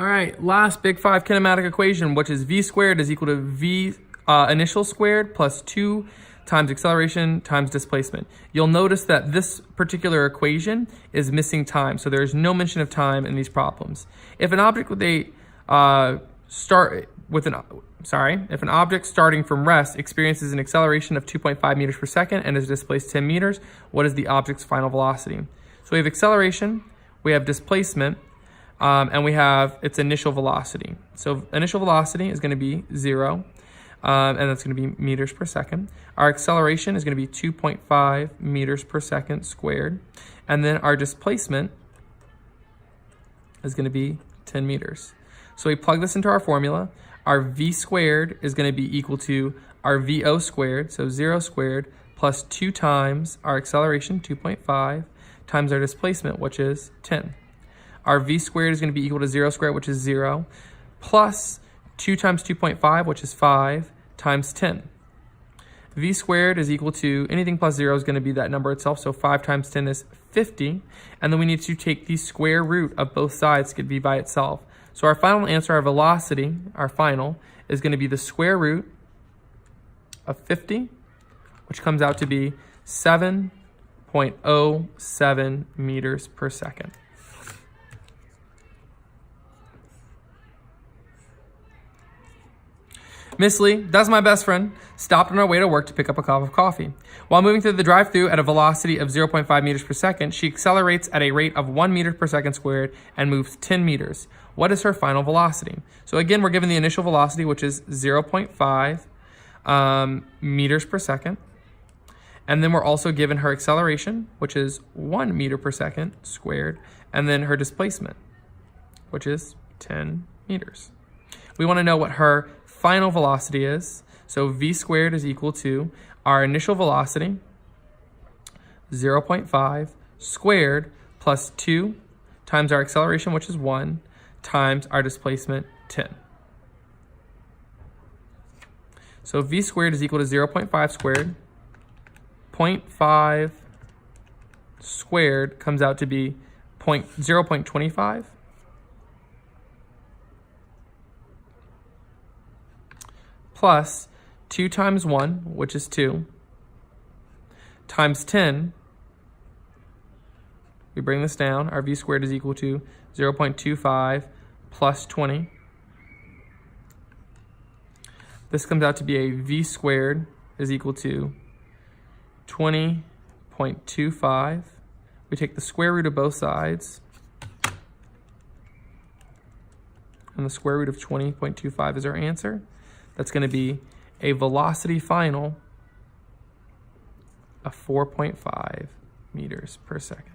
All right, last big five kinematic equation, which is v squared is equal to v initial squared plus 2 times acceleration times displacement. You'll notice that this particular equation is missing time, so there's no mention of time in these problems. If an object if an object starting from rest experiences an acceleration of 2.5 meters per second and is displaced 10 meters, what is the object's final velocity? So we have acceleration, we have displacement, and we have its initial velocity. So initial velocity is going to be 0, and that's going to be meters per second. Our acceleration is going to be 2.5 meters per second squared, and then our displacement is going to be 10 meters. So we plug this into our formula. Our v squared is going to be equal to our VO squared, so 0 squared, plus 2 times our acceleration, 2.5, times our displacement, which is 10. Our v squared is going to be equal to 0 squared, which is 0, plus 2 times 2.5, which is 5, times 10. V squared is equal to, anything plus 0 is going to be that number itself, so 5 times 10 is 50, and then we need to take the square root of both sides to get v by itself. So our final answer, our velocity, our final, is going to be the square root of 50, which comes out to be 7.07 meters per second. Miss Lee, that's my best friend, stopped on our way to work to pick up a cup of coffee. While moving through the drive-thru at a velocity of 0.5 meters per second, she accelerates at a rate of 1 meter per second squared and moves 10 meters. What is her final velocity? So again, we're given the initial velocity, which is 0.5 meters per second. And then we're also given her acceleration, which is 1 meter per second squared, and then her displacement, which is 10 meters. We want to know what her final velocity is. So v squared is equal to our initial velocity, 0.5, squared, plus 2 times our acceleration, which is 1, times our displacement, 10. So v squared is equal to 0.5 squared. 0.5 squared comes out to be 0.25. Plus 2 times 1, which is 2, times 10. We bring this down. Our v squared is equal to 0.25 plus 20. This comes out to be a v squared is equal to 20.25. We take the square root of both sides, and the square root of 20.25 is our answer. That's going to be a velocity final of 4.5 meters per second.